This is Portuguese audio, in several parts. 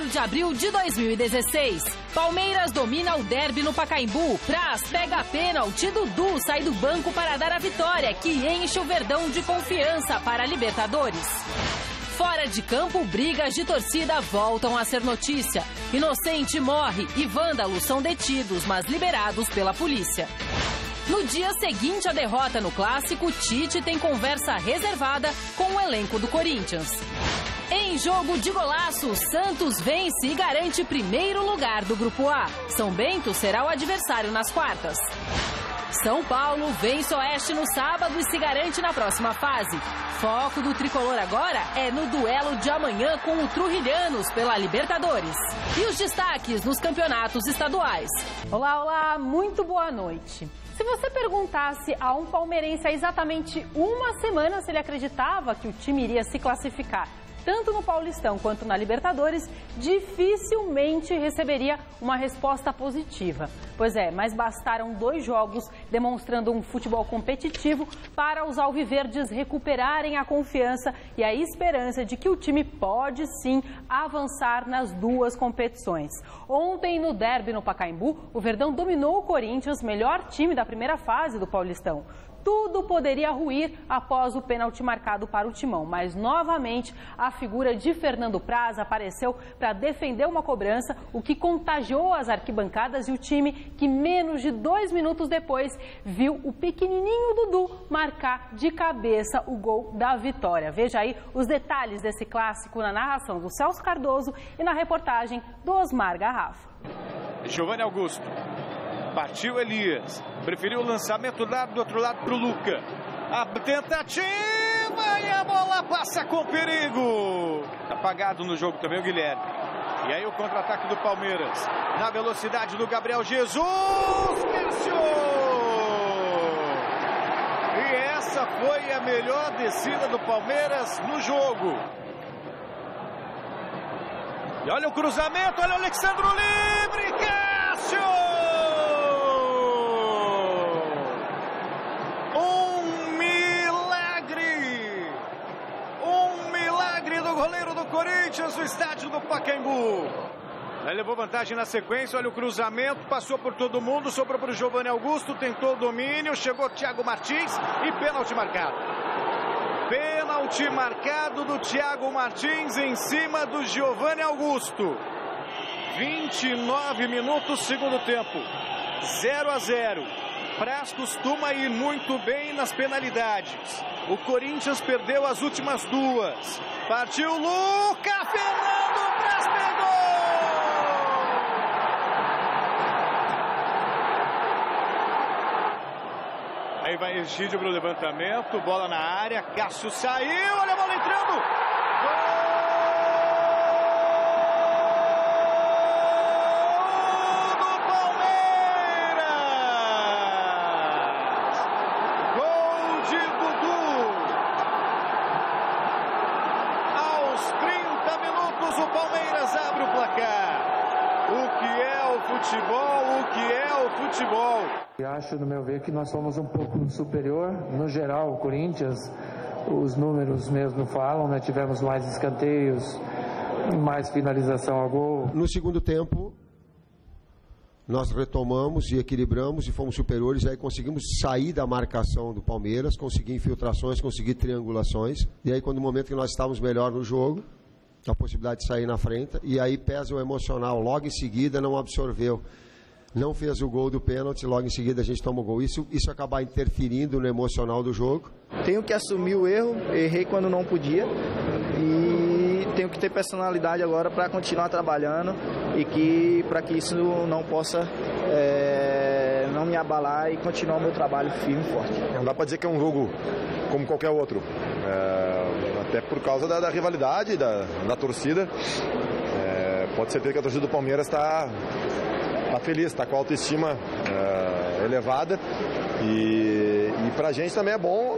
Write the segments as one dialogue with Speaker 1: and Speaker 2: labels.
Speaker 1: 4 de abril de 2016. Palmeiras domina o derby no Pacaembu. Praz pega pênalti. Dudu sai do banco para dar a vitória, que enche o Verdão de confiança para a Libertadores. Fora de campo, brigas de torcida voltam a ser notícia. Inocente morre e vândalos são detidos, mas liberados pela polícia. No dia seguinte à derrota no Clássico, Tite tem conversa reservada com o elenco do Corinthians. Em jogo de golaço, Santos vence e garante primeiro lugar do Grupo A. São Bento será o adversário nas quartas. São Paulo vence Oeste no sábado e se garante na próxima fase. Foco do tricolor agora é no duelo de amanhã com o Trujilhanos pela Libertadores. E os destaques nos campeonatos estaduais.
Speaker 2: Olá, olá, muito boa noite. Se você perguntasse a um palmeirense há exatamente uma semana se ele acreditava que o time iria se classificar, tanto no Paulistão quanto na Libertadores, dificilmente receberia uma resposta positiva. Pois é, mas bastaram 2 jogos demonstrando um futebol competitivo para os alviverdes recuperarem a confiança e a esperança de que o time pode sim avançar nas 2 competições. Ontem, no derby no Pacaembu, o Verdão dominou o Corinthians, melhor time da primeira fase do Paulistão. Tudo poderia ruir após o pênalti marcado para o Timão, mas novamente a figura de Fernando Praz apareceu para defender uma cobrança, o que contagiou as arquibancadas e o time que menos de 2 minutos depois viu o pequenininho Dudu marcar de cabeça o gol da vitória. Veja aí os detalhes desse clássico na narração do Celso Cardoso e na reportagem do Osmar Garrafa.
Speaker 3: Giovanni Augusto. Partiu Elias, preferiu o lançamento do outro lado para o Luca. A tentativa e a bola passa com perigo. Apagado no jogo também o Guilherme. E aí o contra-ataque do Palmeiras. Na velocidade do Gabriel Jesus. Cássio! E essa foi a melhor descida do Palmeiras no jogo. E olha o cruzamento, olha o Alexandro livre. Cássio! Do goleiro do Corinthians, no estádio do Pacaembu. Ele levou vantagem na sequência, olha o cruzamento, passou por todo mundo, sobrou para o Giovanni Augusto, tentou o domínio, chegou Thiago Martins e pênalti marcado. Pênalti marcado do Thiago Martins em cima do Giovanni Augusto. 29 minutos, segundo tempo. 0-0. Praz costuma ir muito bem nas penalidades. O Corinthians perdeu as últimas 2. Partiu Luca, Fernando Praz pegou! Aí vai Egídio para o levantamento, bola na área, Cássio saiu, olha a bola entrando!
Speaker 4: Eu acho, no meu ver, que nós fomos um pouco superior. No geral, o Corinthians, os números mesmo falam, né? Tivemos mais escanteios, mais finalização a gol.
Speaker 5: No segundo tempo, nós retomamos e equilibramos e fomos superiores. Aí conseguimos sair da marcação do Palmeiras, conseguir infiltrações, conseguir triangulações. E aí, quando no momento que nós estávamos melhor no jogo, a possibilidade de sair na frente, e aí pesa o emocional. Logo em seguida, não absorveu. Não fez o gol do pênalti, logo em seguida a gente toma o gol. Isso acaba interferindo no emocional do jogo.
Speaker 6: Tenho que assumir o erro, errei quando não podia e tenho que ter personalidade agora para continuar trabalhando e para que isso não possa não me abalar e continuar o meu trabalho firme e forte.
Speaker 7: Não dá para dizer que é um jogo como qualquer outro, até por causa da rivalidade, da torcida. Pode ser que a torcida do Palmeiras está feliz, está com a autoestima elevada e pra gente também é bom,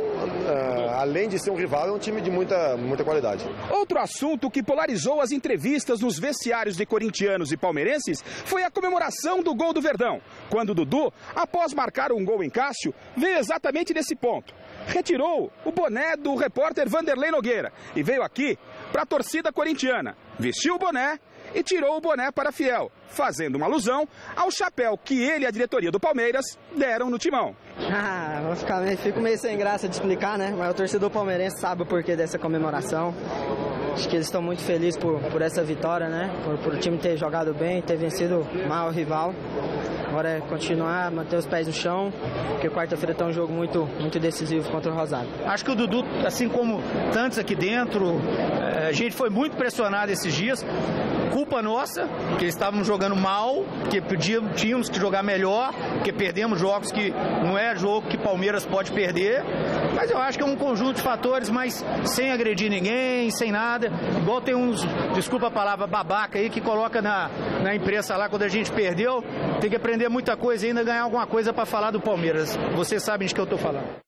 Speaker 7: além de ser um rival, é um time de muita qualidade.
Speaker 8: Outro assunto que polarizou as entrevistas nos vestiários de corintianos e palmeirenses foi a comemoração do gol do Verdão, quando Dudu, após marcar um gol em Cássio, veio exatamente nesse ponto. Retirou o boné do repórter Vanderlei Nogueira e veio aqui para a torcida corintiana, vestiu o boné e tirou o boné para Fiel, fazendo uma alusão ao chapéu que ele e a diretoria do Palmeiras deram no timão.
Speaker 9: Fico meio sem graça de explicar, né? Mas o torcedor palmeirense sabe o porquê dessa comemoração. Acho que eles estão muito felizes por essa vitória, né? Por o time ter jogado bem, ter vencido o maior rival. Agora é continuar, manter os pés no chão, porque quarta-feira tem um jogo muito decisivo contra o Rosário.
Speaker 10: Acho que o Dudu, assim como tantos aqui dentro, a gente foi muito pressionado esses dias. Culpa nossa, que eles estavam jogando mal, que tínhamos que jogar melhor, porque perdemos jogos que não é jogo que Palmeiras pode perder. Mas eu acho que é um conjunto de fatores, mas sem agredir ninguém, sem nada. Igual tem uns, desculpa a palavra, babaca aí, que coloca na imprensa lá quando a gente perdeu. Tem que aprender muita coisa e ainda ganhar alguma coisa para falar do Palmeiras. Vocês sabem de que eu estou falando.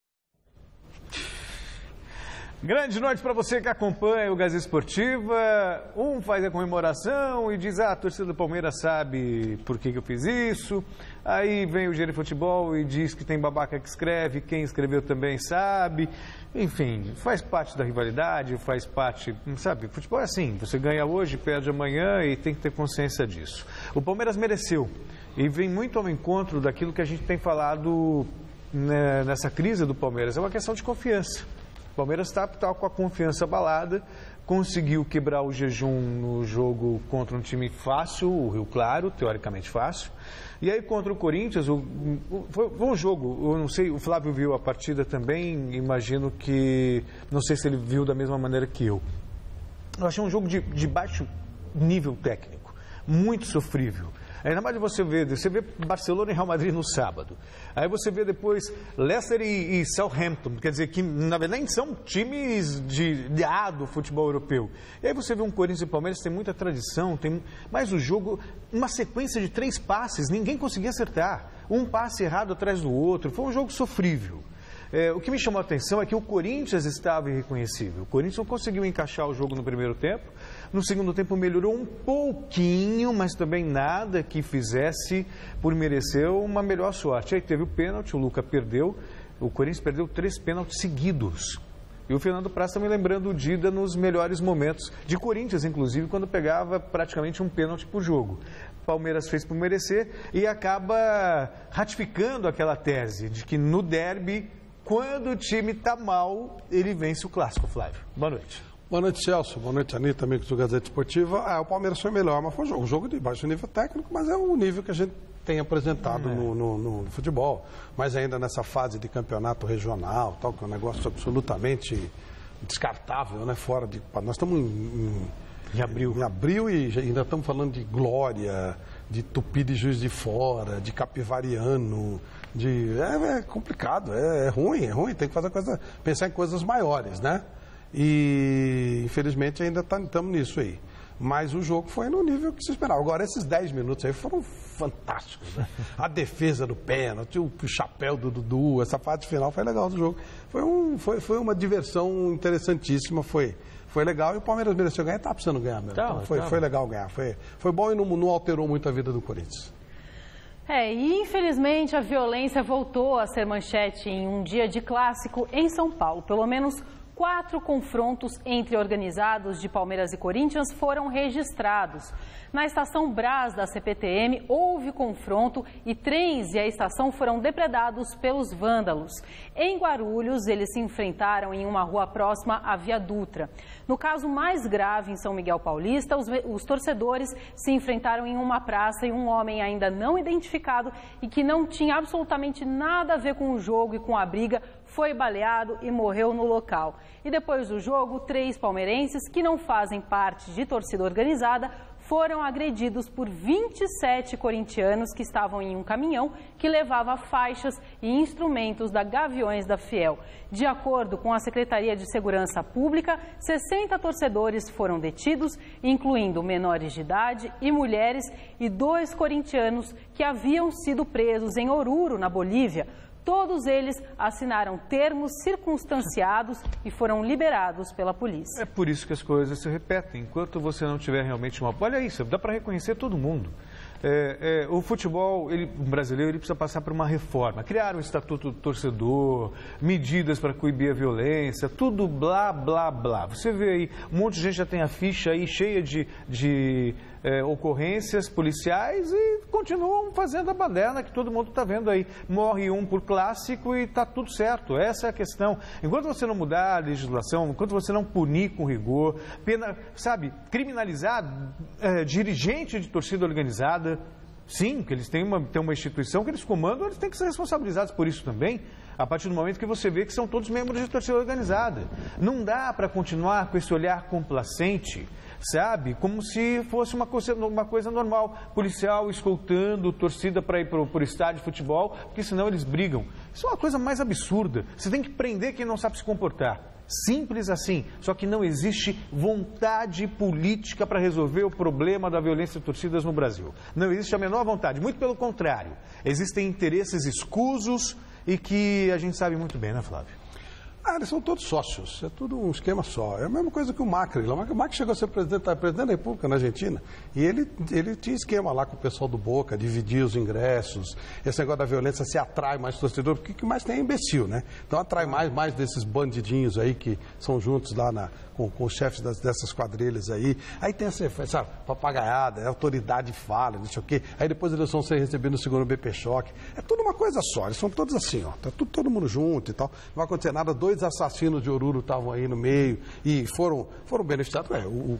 Speaker 3: Grande noite para você que acompanha o Gazeta Esportiva. Um faz a comemoração e diz, a torcida do Palmeiras sabe por que eu fiz isso. Aí vem o gerente de futebol e diz que tem babaca que escreve, quem escreveu também sabe. Enfim, faz parte da rivalidade, faz parte, sabe, futebol é assim, você ganha hoje, perde amanhã e tem que ter consciência disso. O Palmeiras mereceu e vem muito ao encontro daquilo que a gente tem falado nessa crise do Palmeiras, é uma questão de confiança. O Palmeiras está com a confiança abalada, conseguiu quebrar o jejum no jogo contra um time fácil, o Rio Claro, teoricamente fácil. E aí contra o Corinthians, foi um jogo, eu não sei, o Flávio viu a partida também, imagino que, não sei se ele viu da mesma maneira que eu. Eu achei um jogo de baixo nível técnico, muito sofrível. Ainda mais você vê Barcelona e Real Madrid no sábado. Aí você vê depois Leicester e Southampton, quer dizer que na verdade nem são times do futebol europeu. E aí você vê um Corinthians e Palmeiras, tem muita tradição, mas o jogo, uma sequência de 3 passes, ninguém conseguia acertar. Um passe errado atrás do outro, foi um jogo sofrível. O que me chamou a atenção é que o Corinthians estava irreconhecível. O Corinthians não conseguiu encaixar o jogo no primeiro tempo. No segundo tempo melhorou um pouquinho, mas também nada que fizesse por merecer uma melhor sorte. Aí teve o pênalti, o Luca perdeu. O Corinthians perdeu 3 pênaltis seguidos. E o Fernando Praz está me lembrando o Dida nos melhores momentos, de Corinthians inclusive, quando pegava praticamente um pênalti por jogo. Palmeiras fez por merecer e acaba ratificando aquela tese de que no derby, quando o time está mal, ele vence o clássico. Flávio, boa noite.
Speaker 11: Boa noite, Celso. Boa noite, Anitta, amigos do Gazeta Esportiva. O Palmeiras foi melhor, mas foi um jogo de baixo nível técnico, mas é o nível que a gente tem apresentado no futebol. Mas ainda nessa fase de campeonato regional, tal, que é um negócio absolutamente descartável, né? Fora de... Nós estamos em abril e ainda estamos falando de Glória, de Tupi de Juiz de Fora, de Capivariano, é complicado, é ruim, tem que fazer pensar em coisas maiores, né? E infelizmente ainda estamos nisso aí. Mas o jogo foi no nível que se esperava. Agora, esses 10 minutos aí foram fantásticos, né? A defesa do pênalti, o chapéu do Dudu, essa parte final foi legal do jogo. Foi uma diversão interessantíssima, foi legal e o Palmeiras mereceu ganhar, estava precisando ganhar mesmo. Foi legal ganhar, foi bom e não alterou muito a vida do Corinthians.
Speaker 2: E infelizmente a violência voltou a ser manchete em um dia de clássico em São Paulo. Pelo menos 4 confrontos entre organizados de Palmeiras e Corinthians foram registrados. Na estação Brás da CPTM houve confronto e trens e a estação foram depredados pelos vândalos. Em Guarulhos, eles se enfrentaram em uma rua próxima à Via Dutra. No caso mais grave, em São Miguel Paulista, os torcedores se enfrentaram em uma praça e um homem ainda não identificado e que não tinha absolutamente nada a ver com o jogo e com a briga, foi baleado e morreu no local. E depois do jogo, 3 palmeirenses que não fazem parte de torcida organizada foram agredidos por 27 corintianos que estavam em um caminhão que levava faixas e instrumentos da Gaviões da Fiel. De acordo com a Secretaria de Segurança Pública, 60 torcedores foram detidos, incluindo menores de idade e mulheres, e 2 corintianos que haviam sido presos em Oruro, na Bolívia. Todos eles assinaram termos circunstanciados e foram liberados pela polícia.
Speaker 3: É por isso que as coisas se repetem. Enquanto você não tiver realmente uma... Olha isso, dá para reconhecer todo mundo.
Speaker 12: o futebol brasileiro ele precisa passar por uma reforma. Criar um estatuto do torcedor, medidas para coibir a violência, tudo blá, blá, blá. Você vê aí, um monte de gente já tem a ficha aí cheia de ocorrências policiais e continuam fazendo a baderna que todo mundo está vendo aí. Morre um por clássico e está tudo certo. Essa é a questão. Enquanto você não mudar a legislação, enquanto você não punir com rigor, criminalizar dirigente de torcida organizada, sim, que eles têm uma instituição que eles comandam, eles têm que ser responsabilizados por isso também, a partir do momento que você vê que são todos membros de torcida organizada. Não dá para continuar com esse olhar complacente, sabe? Como se fosse uma coisa normal. Policial escoltando torcida para ir para o estádio de futebol, porque senão eles brigam. Isso é uma coisa mais absurda. Você tem que prender quem não sabe se comportar. Simples assim. Só que não existe vontade política para resolver o problema da violência de torcidas no Brasil. Não existe a menor vontade. Muito pelo contrário. Existem interesses escusos e que a gente sabe muito bem, né, Flávio?
Speaker 11: Eles são todos sócios, é tudo um esquema só. É a mesma coisa que o Macri. O Macri chegou a ser presidente da República na Argentina e ele tinha esquema lá com o pessoal do Boca, dividir os ingressos. Esse negócio da violência se atrai mais torcedor, porque o que mais tem é imbecil, né? Então atrai mais desses bandidinhos aí que são juntos lá com os chefes dessas quadrilhas aí. Aí tem essa papagaiada, a autoridade fala, não sei o quê. Aí depois eles vão ser recebidos no segundo BP-Choque. É tudo uma coisa só, eles são todos assim, ó. Tá todo mundo junto e tal. Não vai acontecer nada. 2 assassinos de Oruro estavam aí no meio e foram beneficiados.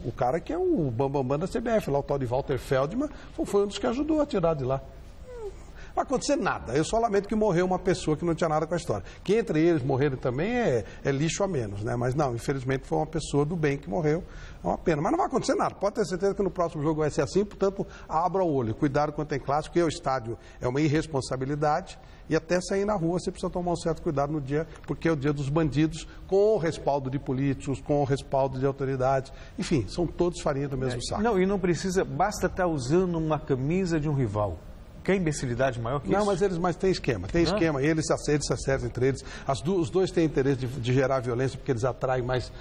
Speaker 11: O cara que é o bambambam da CBF, lá o tal de Walter Feldman, foi um dos que ajudou a tirar de lá. Não vai acontecer nada. Eu só lamento que morreu uma pessoa que não tinha nada com a história. Que entre eles morrerem também é lixo a menos, né? Mas não, infelizmente foi uma pessoa do bem que morreu. É uma pena. Mas não vai acontecer nada. Pode ter certeza que no próximo jogo vai ser assim, portanto, abra o olho. Cuidado quando tem clássico, porque o estádio é uma irresponsabilidade. E até sair na rua você precisa tomar um certo cuidado no dia, porque é o dia dos bandidos, com o respaldo de políticos, com o respaldo de autoridades. Enfim, são todos farinha do mesmo saco.
Speaker 12: Não, e não precisa, basta estar usando uma camisa de um rival. Quer imbecilidade maior que isso?
Speaker 11: Mas tem esquema. Tem esquema. Eles se acertam entre eles. Os dois têm interesse de gerar violência porque eles atraem mais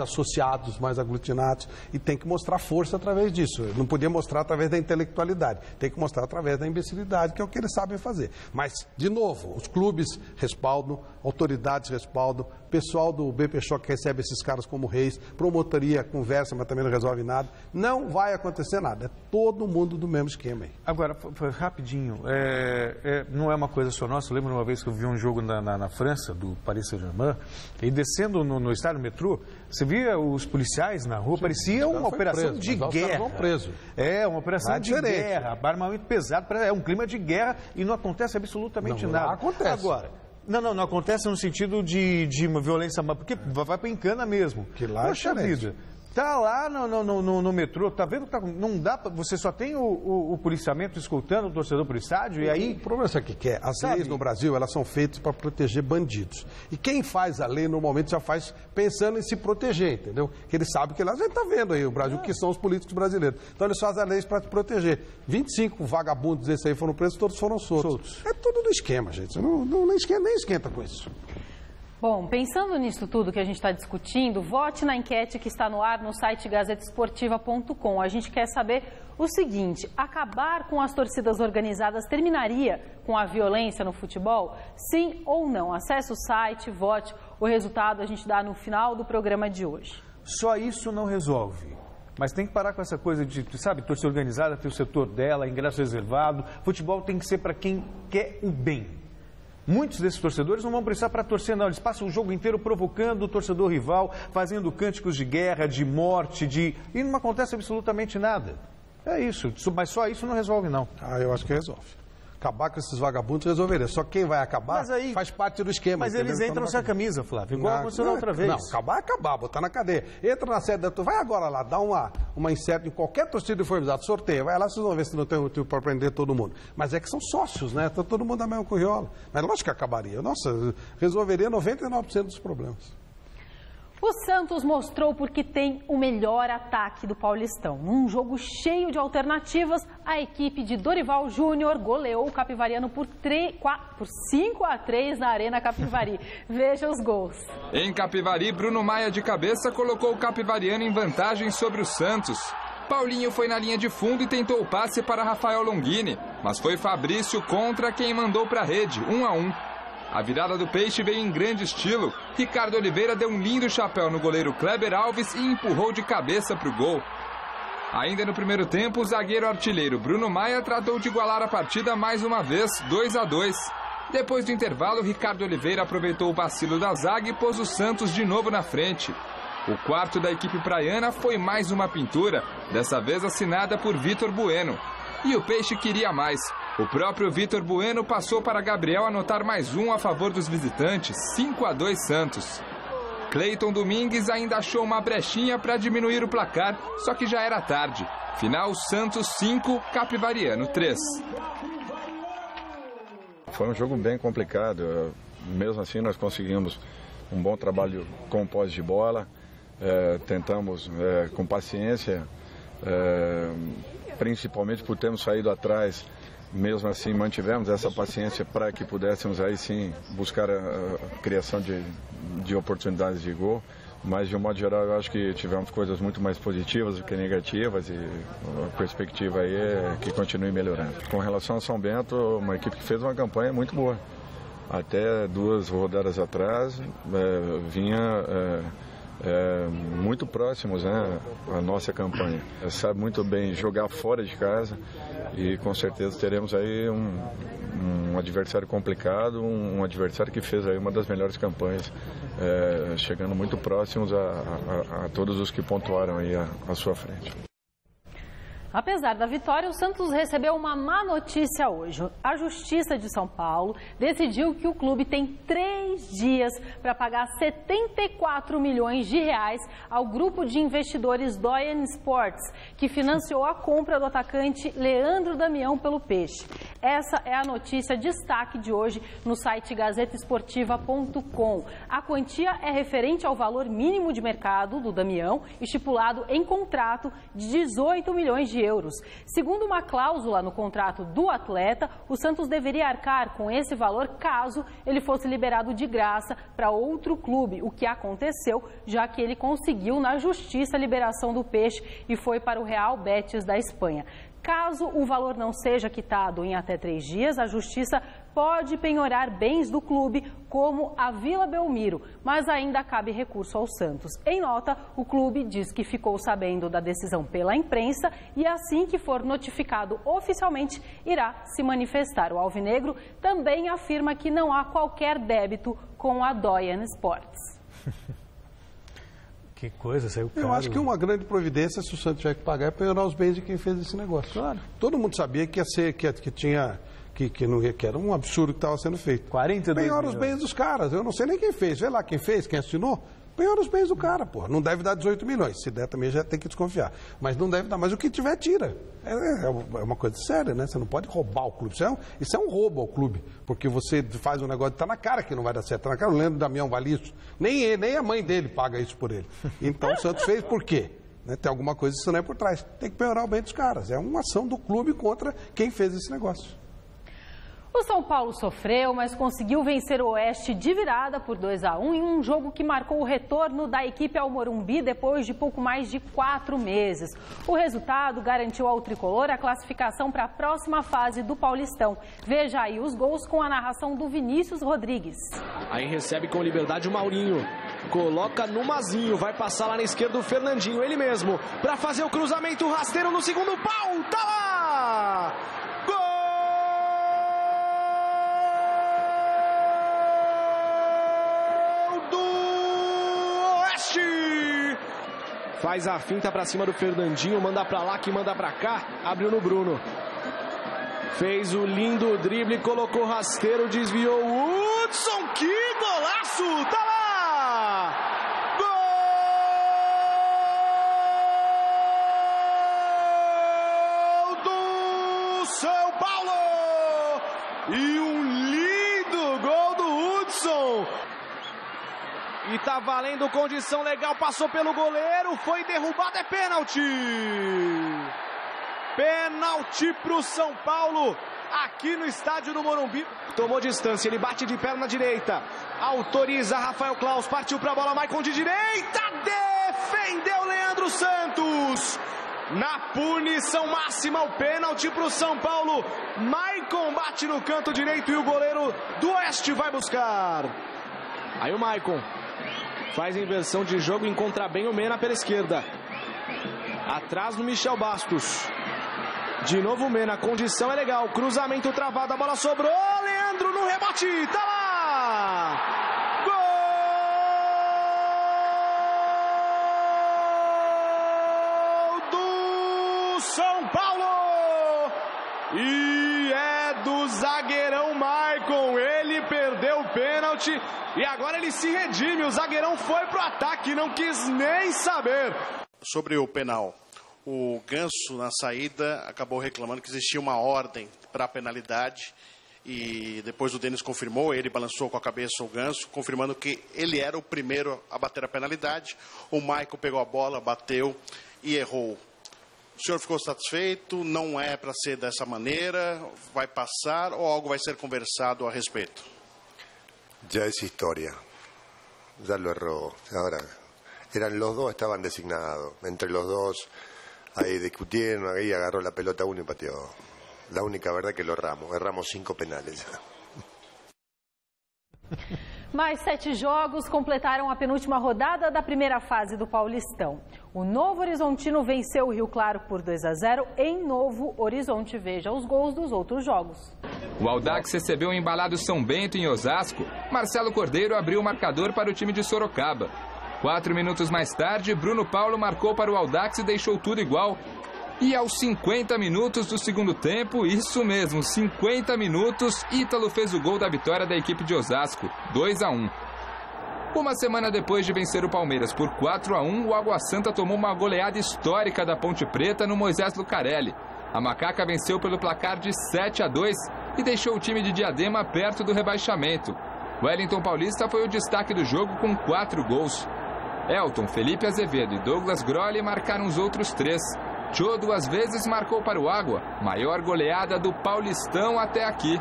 Speaker 11: associados, mais aglutinados. E tem que mostrar força através disso. Não podia mostrar através da intelectualidade. Tem que mostrar através da imbecilidade, que é o que eles sabem fazer. Mas, de novo, os clubes respaldam, autoridades respaldam, pessoal do BP-Choque recebe esses caras como reis, promotoria conversa, mas também não resolve nada. Não vai acontecer nada. É todo mundo do mesmo esquema aí.
Speaker 12: Agora, rapidinho, não é uma coisa só nossa. Eu lembro uma vez que eu vi um jogo na França, do Paris Saint-Germain, e descendo no estádio metrô, você via os policiais na rua, parecia uma operação de guerra.
Speaker 11: Vão preso.
Speaker 12: Uma operação de guerra, armamento pesado, é um clima de guerra e não acontece absolutamente nada.
Speaker 11: Não acontece.
Speaker 12: Agora, não acontece no sentido de uma violência, porque vai para encana mesmo.
Speaker 11: Que lá
Speaker 12: Poxa vida. Tá lá no metrô, tá vendo? Não dá pra, você só tem o policiamento escoltando o torcedor pro estádio e aí...
Speaker 11: O problema é que é, as leis no Brasil, elas são feitas para proteger bandidos. E quem faz a lei, normalmente, já faz pensando em se proteger, entendeu? Que ele sabe que a gente tá vendo aí o Brasil, que são os políticos brasileiros. Então eles fazem as leis para te proteger. 25 vagabundos desses aí foram presos, todos foram soltos. É tudo do esquema, gente. Nem esquenta com isso.
Speaker 2: Bom, pensando nisso tudo que a gente está discutindo, vote na enquete que está no ar no site gazetesportiva.com. A gente quer saber o seguinte: acabar com as torcidas organizadas terminaria com a violência no futebol? Sim ou não? Acesse o site, vote. O resultado a gente dá no final do programa de hoje.
Speaker 12: Só isso não resolve. Mas tem que parar com essa coisa de, torcida organizada tem o setor dela, ingresso reservado. Futebol tem que ser para quem quer o bem. Muitos desses torcedores não vão precisar para torcer, não. Eles passam o jogo inteiro provocando o torcedor rival, fazendo cânticos de guerra, de morte, e não acontece absolutamente nada. É isso, mas só isso não resolve, não.
Speaker 11: Eu acho que resolve. Acabar com esses vagabundos resolveria. Só quem vai acabar faz parte do esquema.
Speaker 12: Mas eles entram sem a camisa, Flávio, igual aconteceu outra vez.
Speaker 11: Não, acabar, botar na cadeia. Entra na sede da torcida, vai agora lá, dá uma incerta em qualquer torcida uniformizada, sorteia, vai lá, vocês vão ver se não tem motivo para prender todo mundo. Mas é que são sócios, né? Tá todo mundo na mesma curriola. Mas lógico que acabaria. Nossa, resolveria 99% dos problemas.
Speaker 2: O Santos mostrou porque tem o melhor ataque do Paulistão. Num jogo cheio de alternativas, a equipe de Dorival Júnior goleou o Capivariano por 5-3 na Arena Capivari. Veja os gols.
Speaker 13: Em Capivari, Bruno Maia de cabeça colocou o Capivariano em vantagem sobre o Santos. Paulinho foi na linha de fundo e tentou o passe para Rafael Longini, mas foi Fabrício contra quem mandou para a rede, 1-1. A virada do Peixe veio em grande estilo. Ricardo Oliveira deu um lindo chapéu no goleiro Kleber Alves e empurrou de cabeça para o gol. Ainda no primeiro tempo, o zagueiro artilheiro Bruno Maia tratou de igualar a partida mais uma vez, 2-2. Depois do intervalo, Ricardo Oliveira aproveitou o vacilo da zaga e pôs o Santos de novo na frente. O quarto da equipe praiana foi mais uma pintura, dessa vez assinada por Vitor Bueno. E o Peixe queria mais. O próprio Vitor Bueno passou para Gabriel anotar mais um a favor dos visitantes, 5-2 Santos. Cleiton Domingues ainda achou uma brechinha para diminuir o placar, só que já era tarde. Final Santos 5, Capivariano 3.
Speaker 14: Foi um jogo bem complicado, mesmo assim nós conseguimos um bom trabalho com posse de bola, tentamos com paciência, principalmente por termos saído atrás, mesmo assim mantivemos essa paciência para que pudéssemos aí sim buscar a criação de oportunidades de gol. Mas, de um modo geral, eu acho que tivemos coisas muito mais positivas do que negativas e a perspectiva aí é que continue melhorando. Com relação ao São Bento, uma equipe que fez uma campanha muito boa. Até 2 rodadas atrás, vinha muito próximos, né, à nossa campanha. Sabe muito bem jogar fora de casa e com certeza teremos aí um adversário complicado, um adversário que fez aí uma das melhores campanhas, chegando muito próximos a todos os que pontuaram aí à sua frente.
Speaker 2: Apesar da vitória, o Santos recebeu uma má notícia hoje. A Justiça de São Paulo decidiu que o clube tem 3 dias para pagar 74 milhões de reais ao grupo de investidores Doyen Sports, que financiou a compra do atacante Leandro Damião pelo Peixe. Essa é a notícia destaque de hoje no site gazetaesportiva.com. A quantia é referente ao valor mínimo de mercado do Damião, estipulado em contrato de 18 milhões de euros. Segundo uma cláusula no contrato do atleta, o Santos deveria arcar com esse valor caso ele fosse liberado de graça para outro clube, o que aconteceu, já que ele conseguiu na justiça a liberação do Peixe e foi para o Real Betis da Espanha. Caso o valor não seja quitado em até 3 dias, a Justiça pode penhorar bens do clube, como a Vila Belmiro, mas ainda cabe recurso ao Santos. Em nota, o clube diz que ficou sabendo da decisão pela imprensa e assim que for notificado oficialmente, irá se manifestar. O alvinegro também afirma que não há qualquer débito com a Doyen Sports.
Speaker 12: Que coisa, saiu caro.
Speaker 11: Eu acho que uma grande providência, se o Santos tiver que pagar, é penhorar os bens de quem fez esse negócio. Claro. Todo mundo sabia que ia ser, que era um absurdo que estava sendo feito.
Speaker 12: 42
Speaker 11: penhora os bens dos caras. Eu não sei nem quem fez. Vê lá quem fez, quem assinou. Penhora os bens do cara, pô. Não deve dar 18 milhões. Se der também já tem que desconfiar. Mas não deve dar. Mas o que tiver, tira. É uma coisa séria, né? Você não pode roubar o clube. Isso é um roubo ao clube. Porque você faz um negócio, tá na cara que não vai dar certo. Tá na cara, eu lembro do Damião vale isso. Nem ele, nem a mãe dele paga isso por ele. Então o Santos fez por quê? Tem alguma coisa estranha por trás. Tem que penhorar o bem dos caras. É uma ação do clube contra quem fez esse negócio.
Speaker 2: O São Paulo sofreu, mas conseguiu vencer o Oeste de virada por 2-1 em um jogo que marcou o retorno da equipe ao Morumbi depois de pouco mais de 4 meses. O resultado garantiu ao tricolor a classificação para a próxima fase do Paulistão. Veja aí os gols com a narração do Vinícius Rodrigues.
Speaker 15: Aí recebe com liberdade o Maurinho. Coloca no Mazinho, vai passar lá na esquerda o Fernandinho, ele mesmo, para fazer o cruzamento rasteiro no segundo pau. Tá lá! Gol! Faz a finta pra cima do Fernandinho, manda pra lá que manda pra cá, abriu no Bruno. Fez o lindo drible, colocou rasteiro, desviou o Hudson, que golaço! Tá lá! Gol do São Paulo! E um lindo gol do Hudson! E tá valendo condição legal, passou pelo goleiro, foi derrubado, é pênalti! Pênalti pro São Paulo, aqui no estádio do Morumbi. Tomou distância, ele bate de perna direita, autoriza Rafael Claus, partiu pra bola, Maicon de direita, defendeu Leandro Santos! Na punição máxima, o pênalti para o São Paulo. Maicon bate no canto direito e o goleiro do Oeste vai buscar. Aí o Maicon faz a inversão de jogo e encontra bem o Mena pela esquerda. Atrás do Michel Bastos. De novo o Mena, a condição é legal. Cruzamento travado, a bola sobrou. Leandro no rebote, tá lá! Gol do São Paulo! E é do zagueirão Maicon. Ele perdeu o pênalti e agora ele se redime. O zagueirão foi pro ataque, não quis nem saber.
Speaker 16: Sobre o penal. O Ganso, na saída, acabou reclamando que existia uma ordem para a penalidade e depois o Denis confirmou, ele balançou com a cabeça o Ganso, confirmando que ele era o primeiro a bater a penalidade. O Maicon pegou a bola, bateu e errou. O senhor ficou satisfeito? Não é para ser dessa maneira? Vai passar ou algo vai ser conversado a respeito?
Speaker 17: Já é história. Já lo errou. Agora, eran los dos, estaban designados. Entre los dos... Ahí discutieron, ahí agarró la pelota uno y pateó. La única verdad que lo erramos 5 penales.
Speaker 2: Mais 7 jogos completaram a penúltima rodada da primeira fase do Paulistão. O Novo Horizontino venceu o Rio Claro por 2-0 em Novo Horizonte. Veja os gols dos outros jogos.
Speaker 13: O Audax recebeu o embalado São Bento em Osasco. Marcelo Cordeiro abriu o marcador para o time de Sorocaba. 4 minutos mais tarde, Bruno Paulo marcou para o Audax e deixou tudo igual. E aos 50 minutos do segundo tempo, isso mesmo, 50 minutos, Ítalo fez o gol da vitória da equipe de Osasco, 2-1. Uma semana depois de vencer o Palmeiras por 4-1, o Água Santa tomou uma goleada histórica da Ponte Preta no Moisés Lucarelli. A Macaca venceu pelo placar de 7-2 e deixou o time de Diadema perto do rebaixamento. Wellington Paulista foi o destaque do jogo com 4 gols. Elton, Felipe Azevedo e Douglas Grolli marcaram os outros 3. Tchô 2 vezes marcou para o Água, maior goleada do Paulistão até aqui.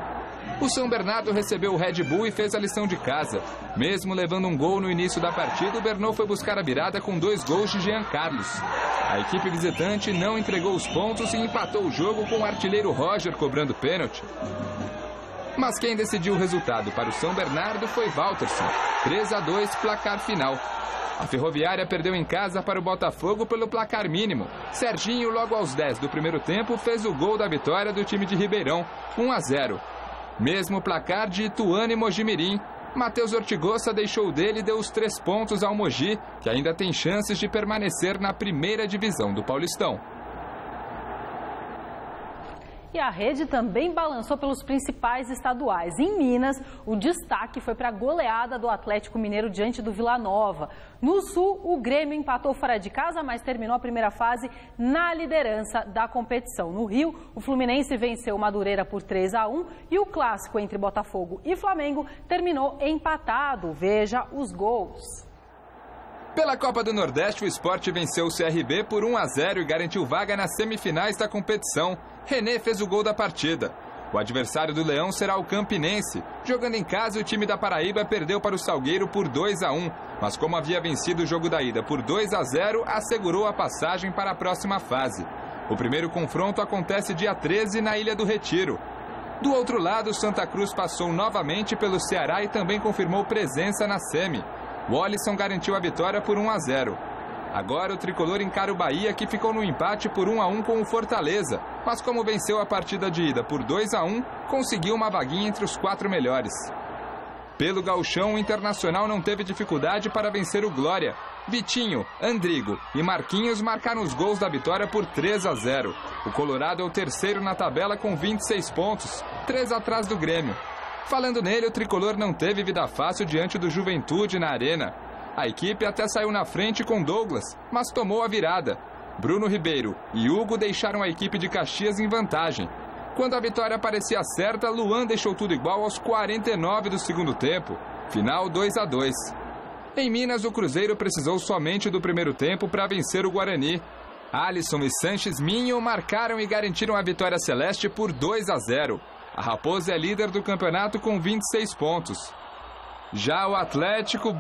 Speaker 13: O São Bernardo recebeu o Red Bull e fez a lição de casa. Mesmo levando um gol no início da partida, o Bernô foi buscar a virada com 2 gols de Jean Carlos. A equipe visitante não entregou os pontos e empatou o jogo com o artilheiro Roger cobrando pênalti. Mas quem decidiu o resultado para o São Bernardo foi Walterson. 3-2, placar final. A Ferroviária perdeu em casa para o Botafogo pelo placar mínimo. Serginho, logo aos 10 do primeiro tempo, fez o gol da vitória do time de Ribeirão, 1-0. Mesmo placar de Ituano e Mojimirim. Matheus Ortigosa deixou dele e deu os 3 pontos ao Mogi, que ainda tem chances de permanecer na primeira divisão do Paulistão.
Speaker 2: E a rede também balançou pelos principais estaduais. Em Minas, o destaque foi para a goleada do Atlético Mineiro diante do Vila Nova. No Sul, o Grêmio empatou fora de casa, mas terminou a primeira fase na liderança da competição. No Rio, o Fluminense venceu o Madureira por 3-1 e o clássico entre Botafogo e Flamengo terminou empatado. Veja os gols.
Speaker 13: Pela Copa do Nordeste, o Sport venceu o CRB por 1-0 e garantiu vaga nas semifinais da competição. René fez o gol da partida. O adversário do Leão será o Campinense. Jogando em casa, o time da Paraíba perdeu para o Salgueiro por 2-1. Mas como havia vencido o jogo da ida por 2-0, assegurou a passagem para a próxima fase. O primeiro confronto acontece dia 13 na Ilha do Retiro. Do outro lado, Santa Cruz passou novamente pelo Ceará e também confirmou presença na semi. O Olisson garantiu a vitória por 1-0. Agora o tricolor encara o Bahia, que ficou no empate por 1-1 com o Fortaleza. Mas como venceu a partida de ida por 2-1, conseguiu uma vaguinha entre os 4 melhores. Pelo Gauchão, o Internacional não teve dificuldade para vencer o Glória. Vitinho, Andrigo e Marquinhos marcaram os gols da vitória por 3-0. O Colorado é o terceiro na tabela com 26 pontos, 3 atrás do Grêmio. Falando nele, o tricolor não teve vida fácil diante do Juventude na Arena. A equipe até saiu na frente com Douglas, mas tomou a virada. Bruno Ribeiro e Hugo deixaram a equipe de Caxias em vantagem. Quando a vitória parecia certa, Luan deixou tudo igual aos 49 do segundo tempo. Final 2-2. Em Minas, o Cruzeiro precisou somente do primeiro tempo para vencer o Guarani. Alisson e Sanches Minho marcaram e garantiram a vitória celeste por 2-0. A Raposa é líder do campeonato com 26 pontos. Já o Atlético,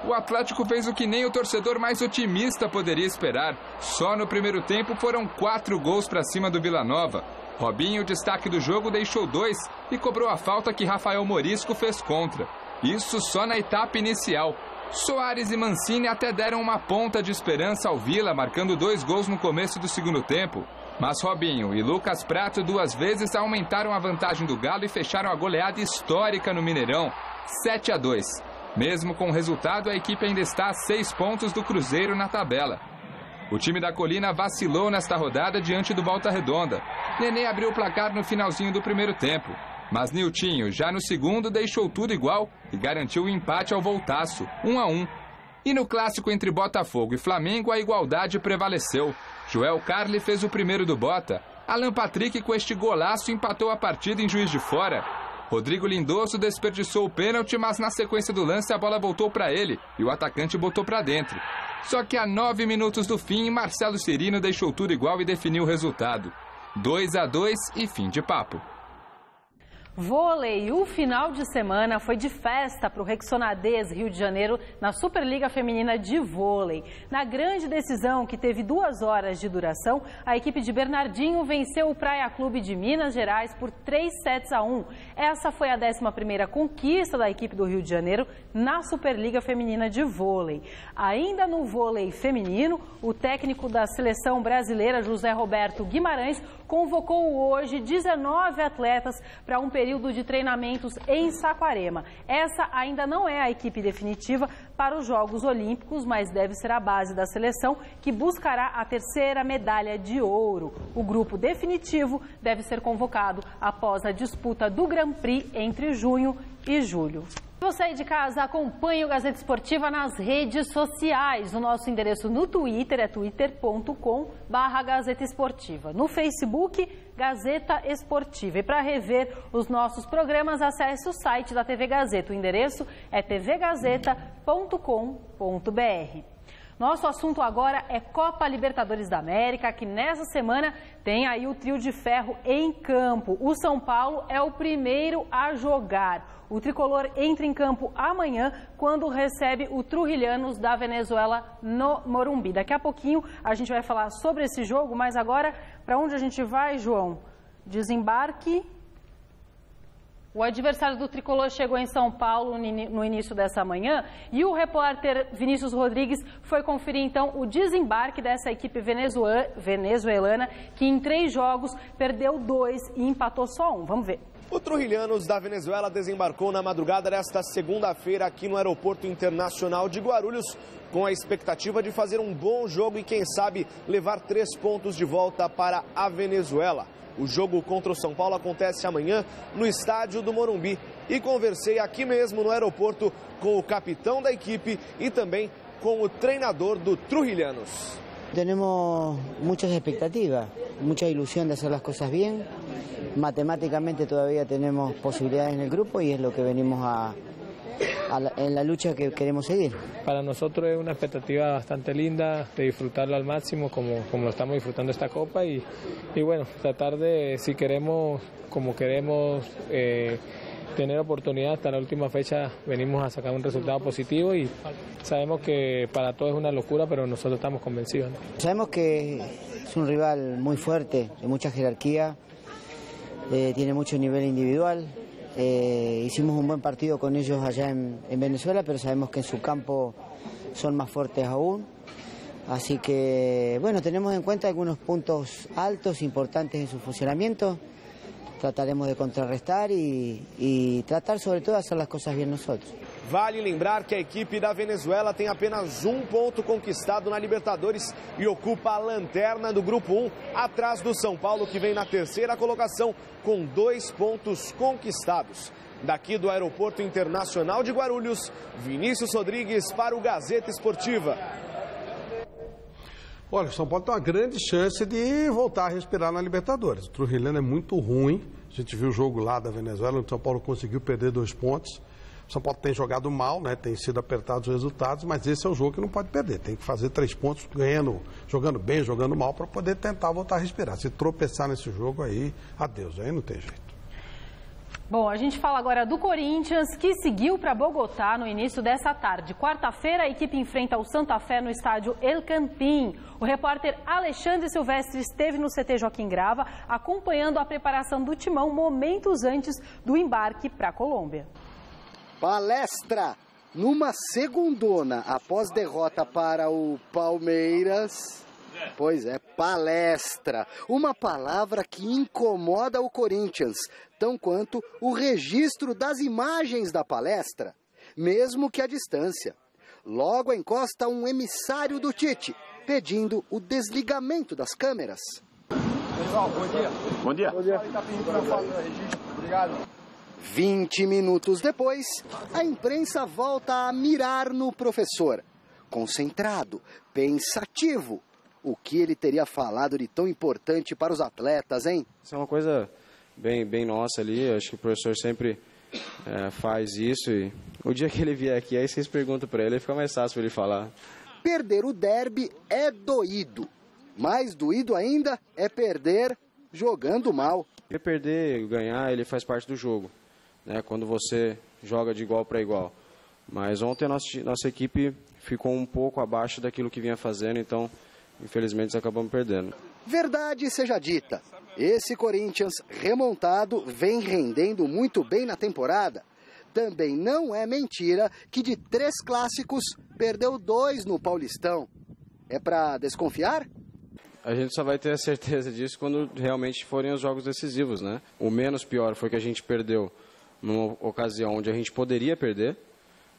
Speaker 13: o Atlético fez o que nem o torcedor mais otimista poderia esperar. Só no primeiro tempo foram 4 gols para cima do Vila Nova. Robinho, o destaque do jogo, deixou 2 e cobrou a falta que Rafael Morisco fez contra. Isso só na etapa inicial. Soares e Mancini até deram uma ponta de esperança ao Vila, marcando 2 gols no começo do segundo tempo. Mas Robinho e Lucas Prato 2 vezes aumentaram a vantagem do Galo e fecharam a goleada histórica no Mineirão, 7-2. Mesmo com o resultado, a equipe ainda está a 6 pontos do Cruzeiro na tabela. O time da Colina vacilou nesta rodada diante do Volta Redonda. Nenê abriu o placar no finalzinho do primeiro tempo. Mas Niltinho, já no segundo, deixou tudo igual e garantiu o empate ao Voltaço, 1-1. E no clássico entre Botafogo e Flamengo, a igualdade prevaleceu. Joel Carli fez o primeiro do Bota. Alan Patrick, com este golaço, empatou a partida em Juiz de Fora. Rodrigo Lindoso desperdiçou o pênalti, mas na sequência do lance a bola voltou para ele e o atacante botou para dentro. Só que a 9 minutos do fim, Marcelo Cirino deixou tudo igual e definiu o resultado. 2-2 e fim de papo.
Speaker 2: Vôlei, o final de semana foi de festa para o Rexonadez Rio de Janeiro na Superliga Feminina de Vôlei. Na grande decisão, que teve 2 horas de duração, a equipe de Bernardinho venceu o Praia Clube de Minas Gerais por 3-1. Essa foi a 11ª conquista da equipe do Rio de Janeiro na Superliga Feminina de Vôlei. Ainda no vôlei feminino, o técnico da seleção brasileira, José Roberto Guimarães, convocou hoje 19 atletas para um período de treinamentos em Saquarema. Essa ainda não é a equipe definitiva para os Jogos Olímpicos, mas deve ser a base da seleção, que buscará a 3ª medalha de ouro. O grupo definitivo deve ser convocado após a disputa do Grand Prix entre junho e julho. Você aí de casa, acompanhe o Gazeta Esportiva nas redes sociais. O nosso endereço no Twitter é twitter.com/Gazeta Esportiva. No Facebook, Gazeta Esportiva. E para rever os nossos programas, acesse o site da TV Gazeta. O endereço é tvgazeta.com.br. Nosso assunto agora é Copa Libertadores da América, que nessa semana tem aí o trio de ferro em campo. O São Paulo é o primeiro a jogar. O tricolor entra em campo amanhã, quando recebe o Trujilhanos da Venezuela no Morumbi. Daqui a pouquinho a gente vai falar sobre esse jogo, mas agora, para onde a gente vai, João? Desembarque. O adversário do tricolor chegou em São Paulo no início dessa manhã e o repórter Vinícius Rodrigues foi conferir então o desembarque dessa equipe venezuelana, que em 3 jogos perdeu 2 e empatou só 1. Vamos ver.
Speaker 15: O Trujilhanos da Venezuela desembarcou na madrugada desta segunda-feira aqui no Aeroporto Internacional de Guarulhos, com a expectativa de fazer um bom jogo e, quem sabe, levar 3 pontos de volta para a Venezuela. O jogo contra o São Paulo acontece amanhã no estádio do Morumbi. E conversei aqui mesmo no aeroporto com o capitão da equipe e também com o treinador do Trujilhanos.
Speaker 18: Tenemos muchas expectativas, mucha ilusión de hacer las cosas bien. Matemáticamente todavía tenemos posibilidades en el grupo y es lo que venimos en la lucha que queremos seguir.
Speaker 19: Para nosotros es una expectativa bastante linda de disfrutarlo al máximo como lo estamos disfrutando esta Copa y bueno, tratar de, si queremos, como queremos tener oportunidad hasta la última fecha, venimos a sacar un resultado positivo y sabemos que para todos es una locura, pero nosotros estamos convencidos, ¿no?
Speaker 18: Sabemos que es un rival muy fuerte, de mucha jerarquía, tiene mucho nivel individual. Hicimos un buen partido con ellos allá en Venezuela, pero sabemos que en su campo son más fuertes aún. Así que, bueno, tenemos en cuenta algunos puntos altos, importantes en su funcionamiento. Trataremos de contrarrestar y tratar sobre todo de hacer las cosas bien nosotros.
Speaker 15: Vale lembrar que a equipe da Venezuela tem apenas 1 ponto conquistado na Libertadores e ocupa a lanterna do Grupo 1, atrás do São Paulo, que vem na 3ª colocação com 2 pontos conquistados. Daqui do Aeroporto Internacional de Guarulhos, Vinícius Rodrigues para o Gazeta Esportiva.
Speaker 11: Olha, o São Paulo tem uma grande chance de voltar a respirar na Libertadores. O Trujilhano é muito ruim. A gente viu o jogo lá da Venezuela, onde o São Paulo conseguiu perder 2 pontos. O São Paulo tem jogado mal, né? Tem sido apertados os resultados, mas esse é o jogo que não pode perder. Tem que fazer 3 pontos jogando bem, jogando mal, para poder tentar voltar a respirar. Se tropeçar nesse jogo aí, adeus, aí não tem jeito.
Speaker 2: Bom, a gente fala agora do Corinthians, que seguiu para Bogotá no início dessa tarde. Quarta-feira, a equipe enfrenta o Santa Fé no estádio El Campín. O repórter Alexandre Silvestre esteve no CT Joaquim Grava, acompanhando a preparação do timão momentos antes do embarque para a Colômbia.
Speaker 20: Palestra numa segundona após derrota para o Palmeiras. Pois é, palestra. Uma palavra que incomoda o Corinthians, tão quanto o registro das imagens da palestra, mesmo que à distância. Logo encosta um emissário do Tite, pedindo o desligamento das câmeras.
Speaker 21: Pessoal, bom dia. Bom dia. Bom dia. Obrigado.
Speaker 20: 20 minutos depois, a imprensa volta a mirar no professor. Concentrado, pensativo. O que ele teria falado de tão importante para os atletas, hein?
Speaker 22: Isso é uma coisa bem nossa ali. Acho que o professor sempre faz isso. E o dia que ele vier aqui, aí vocês perguntam para ele, fica mais fácil para ele falar.
Speaker 20: Perder o derby é doído. Mais doído ainda é perder jogando mal.
Speaker 22: Perder, ganhar, ele faz parte do jogo, né? Quando você joga de igual para igual. Mas ontem a nossa equipe ficou um pouco abaixo daquilo que vinha fazendo, então infelizmente acabamos perdendo.
Speaker 20: Verdade seja dita, esse Corinthians remontado vem rendendo muito bem na temporada. Também não é mentira que de 3 clássicos perdeu 2 no Paulistão. É para desconfiar?
Speaker 22: A gente só vai ter a certeza disso quando realmente forem os jogos decisivos, né? O menos pior foi que a gente perdeu numa ocasião onde a gente poderia perder,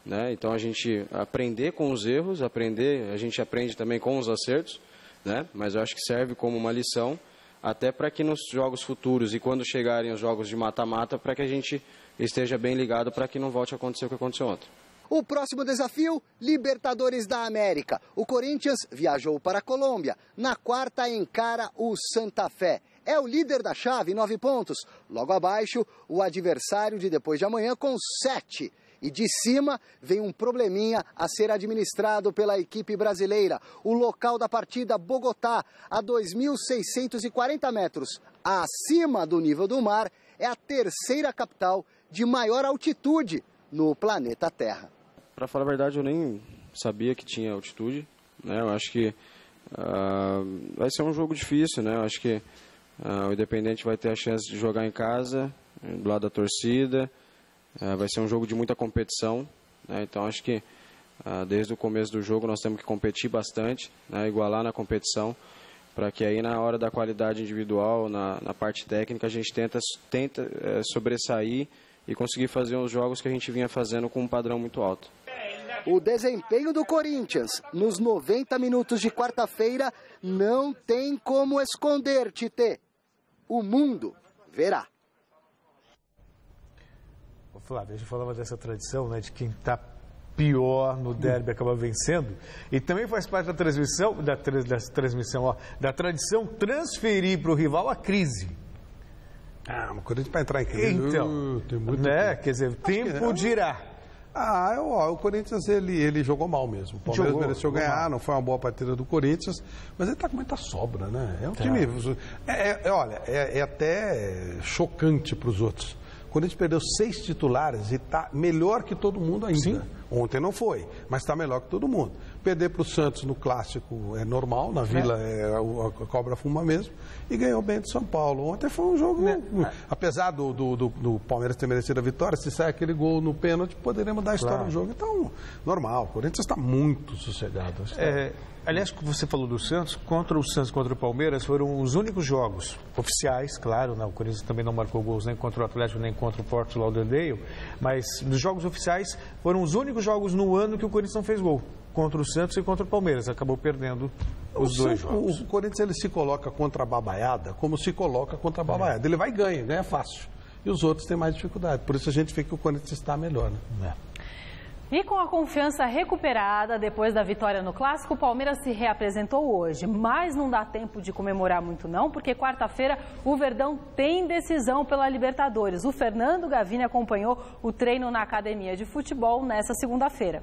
Speaker 22: né? Então a gente aprender com os erros, a gente aprende também com os acertos, né? Mas eu acho que serve como uma lição até para que nos jogos futuros e quando chegarem os jogos de mata-mata, para que a gente esteja bem ligado para que não volte a acontecer o que aconteceu ontem.
Speaker 20: O próximo desafio, Libertadores da América. O Corinthians viajou para a Colômbia. Na quarta encara o Santa Fé. É o líder da chave, 9 pontos. Logo abaixo, o adversário de depois de amanhã com 7. E de cima vem um probleminha a ser administrado pela equipe brasileira. O local da partida, Bogotá, a 2.640 metros acima do nível do mar, é a terceira capital de maior altitude no planeta Terra.
Speaker 22: Para falar a verdade, eu nem sabia que tinha altitude, né? Eu acho que vai ser um jogo difícil, né? Eu acho que o Independente vai ter a chance de jogar em casa, do lado da torcida. Vai ser um jogo de muita competição, né? Então acho que desde o começo do jogo nós temos que competir bastante, né? Igualar na competição, para que aí na hora da qualidade individual, na parte técnica, a gente tenta sobressair e conseguir fazer os jogos que a gente vinha fazendo com um padrão muito alto.
Speaker 20: O desempenho do Corinthians nos 90 minutos de quarta-feira não tem como esconder, Tite. O mundo verá.
Speaker 12: Flávio, a gente falava dessa tradição, né, de quem está pior no derby acaba vencendo, e também faz parte da transmissão, da tradição transferir para o rival a crise.
Speaker 11: O Corinthians para entrar em crise.
Speaker 12: Então,
Speaker 11: tem muito
Speaker 12: quer dizer, tempo dirá.
Speaker 11: O Corinthians ele jogou mal mesmo. O Palmeiras mereceu ganhar, não foi uma boa partida do Corinthians, mas ele está com muita sobra, né? É um time. Olha, é até chocante para os outros. O Corinthians perdeu 6 titulares e está melhor que todo mundo ainda. Sim. Ontem não foi, mas está melhor que todo mundo. Perder para o Santos no Clássico é normal, na Vila a cobra fuma mesmo, e ganhou bem do São Paulo. Ontem foi um jogo, apesar do Palmeiras ter merecido a vitória, se sair aquele gol no pênalti, poderia mudar a história do jogo. Então, normal, o Corinthians está muito sossegado.
Speaker 12: Aliás, você falou do Santos, contra o Palmeiras foram os únicos jogos oficiais, claro, né? O Corinthians também não marcou gols nem contra o Atlético, nem contra o Fort Lauderdale, mas dos jogos oficiais foram os únicos jogos no ano que o Corinthians não fez gol, contra o Santos e contra o Palmeiras, acabou perdendo os dois jogos.
Speaker 11: O Corinthians ele se coloca contra a babaiada como se coloca contra a babaiada, ele vai e ganha fácil, e os outros têm mais dificuldade, por isso a gente vê que o Corinthians está melhor, né?
Speaker 2: E com a confiança recuperada depois da vitória no Clássico, o Palmeiras se reapresentou hoje. Mas não dá tempo de comemorar muito não, porque quarta-feira o Verdão tem decisão pela Libertadores. O Fernando Gavini acompanhou o treino na academia de futebol nessa segunda-feira.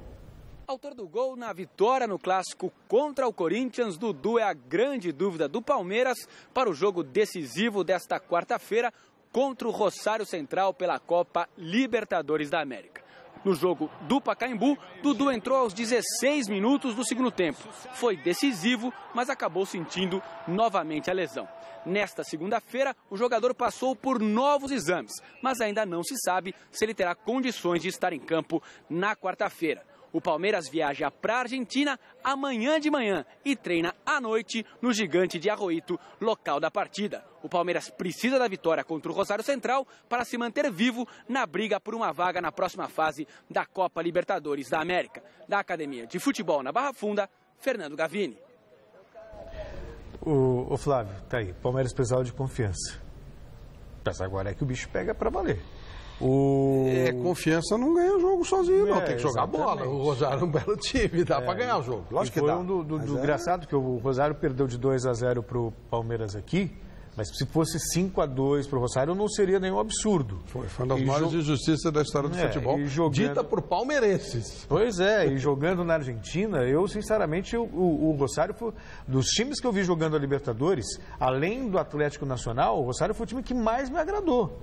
Speaker 23: Autor do gol na vitória no Clássico contra o Corinthians, Dudu é a grande dúvida do Palmeiras para o jogo decisivo desta quarta-feira contra o Rosário Central pela Copa Libertadores da América. No jogo do Pacaembu, Dudu entrou aos 16 minutos do segundo tempo. Foi decisivo, mas acabou sentindo novamente a lesão. Nesta segunda-feira, o jogador passou por novos exames, mas ainda não se sabe se ele terá condições de estar em campo na quarta-feira. O Palmeiras viaja para a Argentina amanhã de manhã e treina à noite no Gigante de Arroito, local da partida. O Palmeiras precisa da vitória contra o Rosário Central para se manter vivo na briga por uma vaga na próxima fase da Copa Libertadores da América. Da Academia de Futebol na Barra Funda, Fernando Gavini.
Speaker 12: O Flávio, tá aí. Palmeiras precisava de confiança. Mas agora é que o bicho pega para valer.
Speaker 11: Confiança não ganha o jogo sozinho, não. Tem que jogar bola. O Rosário é um belo time, dá para ganhar o jogo. Lógico que dá.
Speaker 12: Do engraçado que o Rosário perdeu de 2-0 para o Palmeiras aqui, mas se fosse 5-2 para o Rosário, não seria nenhum absurdo.
Speaker 11: Foi uma das maiores injustiças da história do futebol, dita por palmeirenses.
Speaker 12: Pois é, e jogando na Argentina, eu sinceramente, o Rosário foi, dos times que eu vi jogando a Libertadores, além do Atlético Nacional, o Rosário foi o time que mais me agradou.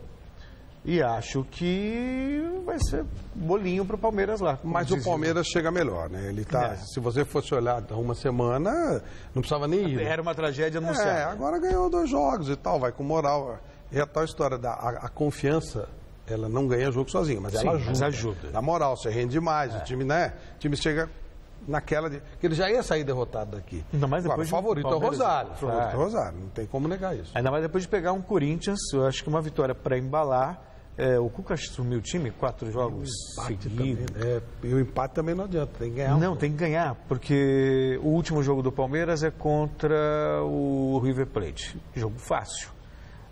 Speaker 12: E acho que vai ser bolinho para o Palmeiras lá.
Speaker 11: Mas o Palmeiras chega melhor, né? Ele tá, se você fosse olhar há uma semana, não precisava nem ir.
Speaker 12: Era uma tragédia anunciada.
Speaker 11: Agora ganhou 2 jogos e tal, vai com moral. É a tal história a confiança, ela não ganha jogo sozinha, mas ela ajuda.
Speaker 12: Mas ajuda.
Speaker 11: Dá moral, você rende mais, o time, né? O time chega naquela de... que ele já ia sair derrotado daqui.
Speaker 12: Ainda mais depois
Speaker 11: o favorito é o Rosário. Rosário, não tem como negar isso.
Speaker 12: Ainda mais depois de pegar um Corinthians, eu acho que uma vitória para embalar. O Cuca assumiu o time 4 jogos seguidos.
Speaker 11: E o empate também não adianta, tem que ganhar.
Speaker 12: Não, tem que ganhar, porque o último jogo do Palmeiras é contra o River Plate. Jogo fácil.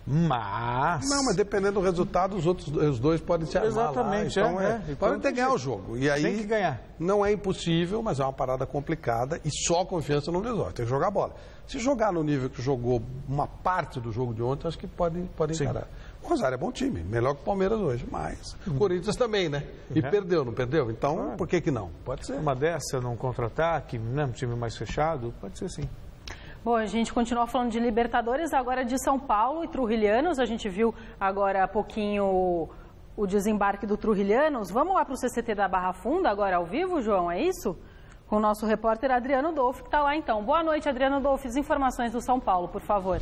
Speaker 12: Mas
Speaker 11: dependendo do resultado, os dois podem se armar.
Speaker 12: Exatamente,
Speaker 11: lá. Então, podem ter que ganhar o jogo. E aí,
Speaker 12: tem que ganhar.
Speaker 11: Não é impossível, mas é uma parada complicada e só a confiança não resolve. Tem que jogar bola. Se jogar no nível que jogou uma parte do jogo de ontem, acho que pode encarar. O Rosário é bom time, melhor que o Palmeiras hoje, mas o Corinthians também, né? E perdeu, não perdeu? Então, por que não? Pode ser.
Speaker 12: Uma dessa, num contra-ataque, né? Um time mais fechado, pode ser sim.
Speaker 2: Bom, a gente continua falando de Libertadores, agora de São Paulo e Trujilhanos. A gente viu agora há pouquinho o desembarque do Trujilhanos. Vamos lá para o CCT da Barra Funda, agora ao vivo, João, é isso? Com o nosso repórter Adriano Dolfi, que está lá então. Boa noite, Adriano Dolfi. As informações do São Paulo, por favor.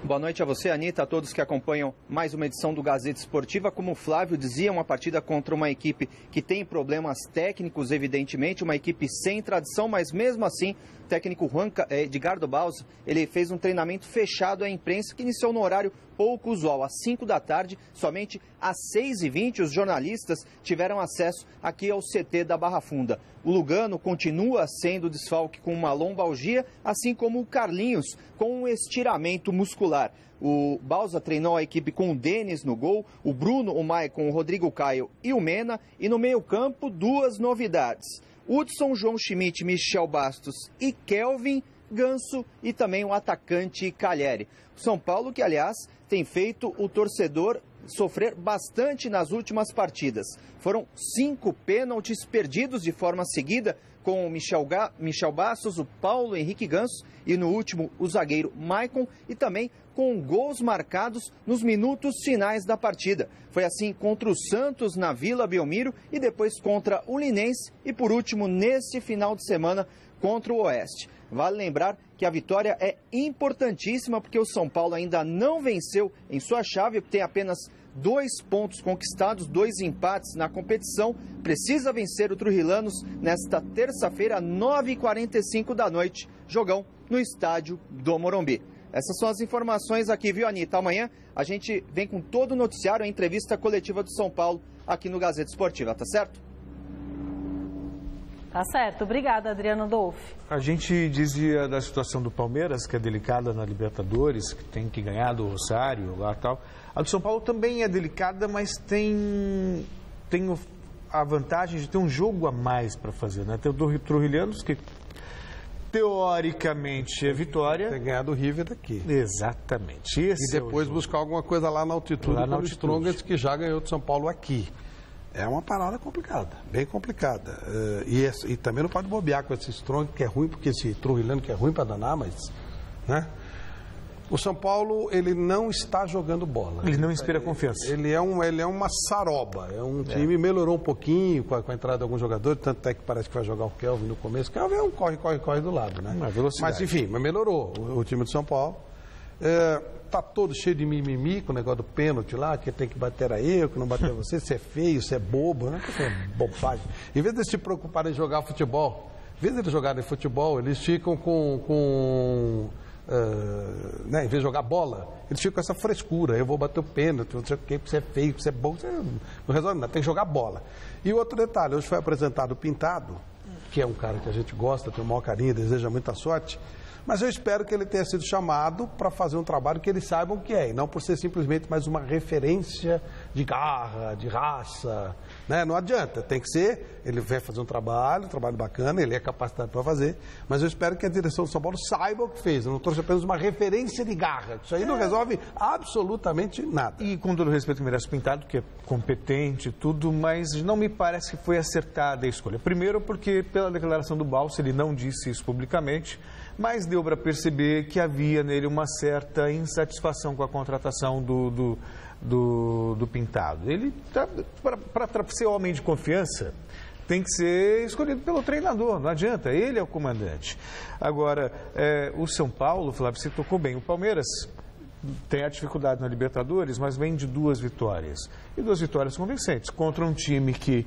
Speaker 1: Boa noite a você, Anitta, a todos que acompanham mais uma edição do Gazeta Esportiva. Como o Flávio dizia, uma partida contra uma equipe que tem problemas técnicos, evidentemente, uma equipe sem tradição, mas mesmo assim, o técnico Edgardo Bausa, ele fez um treinamento fechado à imprensa que iniciou no horário pouco usual, às 5 da tarde, somente às 6h20 os jornalistas tiveram acesso aqui ao CT da Barra Funda. O Lugano continua sendo desfalque com uma lombalgia, assim como o Carlinhos com um estiramento muscular. O Bausa treinou a equipe com o Denis no gol, o Bruno, o Maicon, o Rodrigo Caio e o Mena. E no meio-campo, 2 novidades. Hudson, João Schmidt, Michel Bastos e Kelvin, Ganso e também o atacante Calheri. O São Paulo, que aliás tem feito o torcedor sofrer bastante nas últimas partidas. Foram 5 pênaltis perdidos de forma seguida, com o Michel Bastos, o Paulo Henrique Ganso e no último o zagueiro Maicon, e também com gols marcados nos minutos finais da partida. Foi assim contra o Santos na Vila Belmiro e depois contra o Linense e por último neste final de semana contra o Oeste. Vale lembrar que a vitória é importantíssima porque o São Paulo ainda não venceu em sua chave, tem apenas 2 pontos conquistados, 2 empates na competição. Precisa vencer o Trujilhanos nesta terça-feira, 9h45 da noite, jogão no estádio do Morumbi. Essas são as informações aqui, viu, Anitta? Amanhã a gente vem com todo o noticiário, a entrevista coletiva do São Paulo aqui no Gazeta Esportiva, tá certo?
Speaker 2: Tá certo. Obrigada, Adriano Dolfi.
Speaker 12: A gente dizia da situação do Palmeiras, que é delicada na Libertadores, que tem que ganhar do Rosário lá e tal. A do São Paulo também é delicada, mas tem a vantagem de ter um jogo a mais para fazer, né? Tem o do Trujilhanos, que teoricamente é vitória.
Speaker 11: Tem que ganhar do River daqui.
Speaker 12: Exatamente.
Speaker 11: E depois buscar alguma coisa lá na altitude do Strongest, que já ganhou do São Paulo aqui. É uma parada complicada, bem complicada. E também não pode bobear com esse Strong, que é ruim, porque esse Trujilhano que é ruim para danar, mas né? O São Paulo, ele não está jogando bola.
Speaker 12: Ele não inspira confiança.
Speaker 11: Ele é uma saroba. É um time melhorou um pouquinho com a entrada de alguns jogadores, tanto é que parece que vai jogar o Kelvin no começo. O Kelvin é um corre do lado, né? Mas enfim, melhorou o time do São Paulo. Tá todo cheio de mimimi com o negócio do pênalti lá, que tem que bater a eu, que não bater você, você é feio, você é bobo, né? Isso é bobagem. Em vez de se preocuparem em jogar futebol, em vez de eles jogarem futebol, eles ficam em vez de jogar bola, eles ficam com essa frescura. Eu vou bater o pênalti, não sei o quê, porque você é feio, porque você é bom, você não resolve nada, tem que jogar bola. E outro detalhe, hoje foi apresentado o Pintado, que é um cara que a gente gosta, tem o maior carinho, deseja muita sorte, mas eu espero que ele tenha sido chamado para fazer um trabalho que eles saibam o que é, e não por ser simplesmente mais uma referência de garra, de raça, né? Não adianta, tem que ser, ele vai fazer um trabalho bacana, ele é capacitado para fazer, mas eu espero que a direção do São Paulo saiba o que fez, eu não trouxe apenas uma referência de garra, isso aí não resolve absolutamente nada.
Speaker 12: E com todo o respeito que merece o Pintado, que é competente, tudo, mas não me parece que foi acertada a escolha. Primeiro porque pela declaração do Balsa, ele não disse isso publicamente, mas deu para perceber que havia nele uma certa insatisfação com a contratação do Pintado. Ele, para ser homem de confiança, tem que ser escolhido pelo treinador, não adianta, ele é o comandante. Agora, o São Paulo, Flávio, você tocou bem, o Palmeiras tem a dificuldade na Libertadores, mas vem de 2 vitórias. E 2 vitórias convincentes, contra um time que,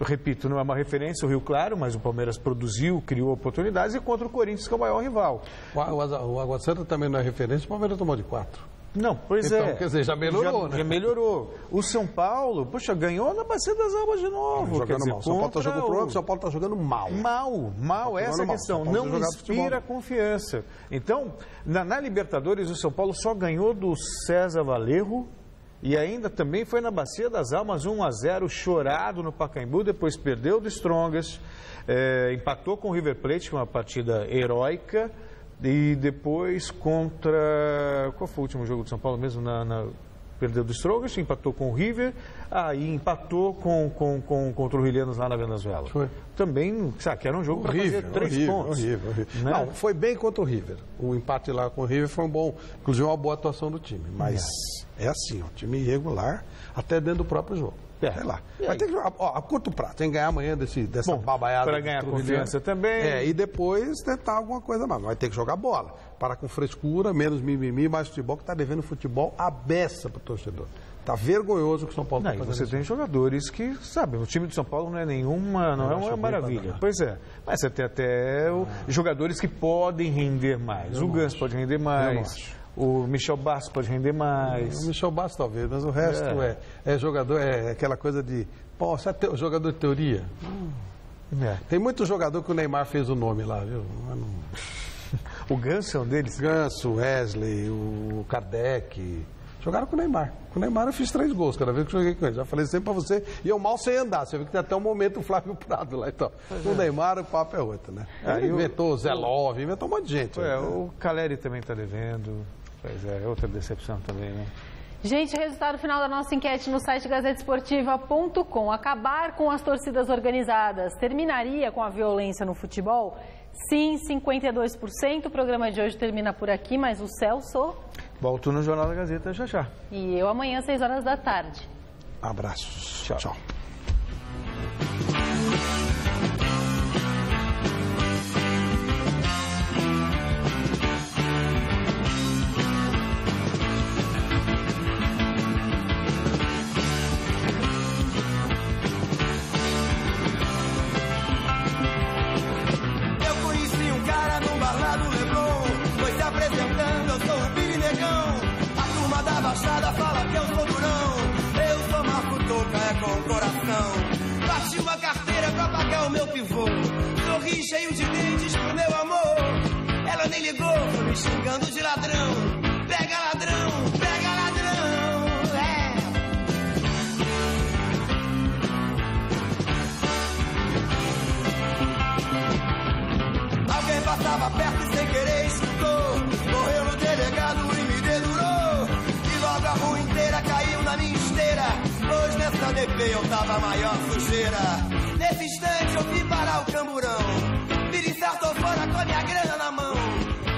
Speaker 12: repito, não é uma referência, o Rio Claro, mas o Palmeiras produziu, criou oportunidades, e contra o Corinthians, que é o maior rival.
Speaker 11: O Água Santa também não é referência, o Palmeiras tomou de 4.
Speaker 12: Não, pois
Speaker 11: então, quer dizer, já melhorou, né?
Speaker 12: Já melhorou. O São Paulo, ganhou na Bacia das Almas de novo.
Speaker 11: Jogando mal. O São Paulo está jogando pro outro, o São Paulo está jogando mal.
Speaker 12: Mal, essa é a questão. Não inspira confiança. Então, na Libertadores, o São Paulo só ganhou do César Valerro e ainda também foi na Bacia das Almas 1-0, chorado no Pacaembu, depois perdeu do Strongest, empatou com o River Plate, uma partida heróica. E depois contra... Qual foi o último jogo do São Paulo mesmo? Perdeu do Strongest, empatou com o River, e empatou contra o Rilhanos lá na Venezuela. Foi. Também, sabe, que era um jogo para fazer 3 pontos.
Speaker 11: Horrível. Né? Não, foi bem contra o River. O empate lá com o River foi inclusive uma boa atuação do time. Mas é assim, um time irregular, até dentro do próprio jogo. Sei lá. Vai ter que jogar a curto prazo, tem que ganhar amanhã dessa babaiada.
Speaker 12: Para ganhar confiança também.
Speaker 11: E depois tentar alguma coisa mais. Vai ter que jogar bola. Parar com frescura, menos mimimi, mais futebol, que está devendo futebol à beça para o torcedor. Está vergonhoso o que o São Paulo está fazendo.
Speaker 12: Você tem jogadores que, sabe, o time do São Paulo não é uma maravilha. Pois é. Mas você tem até jogadores que podem render mais. O Ganso pode render mais. O Michel Bastos pode render mais.
Speaker 11: O Michel Bastos talvez, mas o resto é jogador, é aquela coisa de... Pô, você é jogador de teoria? Tem muito jogador que o Neymar fez o nome lá, viu?
Speaker 12: O Ganso é um deles?
Speaker 11: Ganso, Wesley, o Kardec... Jogaram com o Neymar. Com o Neymar eu fiz 3 gols cada vez que joguei com ele. Já falei sempre pra você. E eu mal sei andar. Você viu que tem até um momento o Flávio Prado lá. Então, com o Neymar o papo é outro, né? Ele inventou o Zé Love, inventou um monte de gente.
Speaker 12: O Caleri também tá devendo. Pois é, outra decepção também, né?
Speaker 2: Gente, resultado final da nossa enquete no site gazetesportiva.com. Acabar com as torcidas organizadas terminaria com a violência no futebol? Sim, 52%. O programa de hoje termina por aqui, mas o Celso...
Speaker 12: Volto no Jornal da Gazeta já.
Speaker 2: E eu amanhã, 6 horas da tarde.
Speaker 11: Abraços. Tchau.
Speaker 4: Fala que eu sou durão, eu sou Marco-Toca, é com o coração. Bati uma carteira pra pagar o meu pivô, sorri cheio de dentes pro meu amor. Ela nem ligou, foi me xingando de ladrão. Pega ladrão, Alguém passava perto e sem querer escutou, correu no delegado e me dedurou. Logo a rua inteira caiu na minha esteira, pois nessa DP eu tava a maior sujeira. Nesse instante eu fui parar o camburão, Piri certo fora com a minha grana na mão,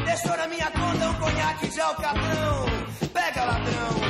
Speaker 4: deixou na minha conta conhaque de alcatrão. Pega ladrão.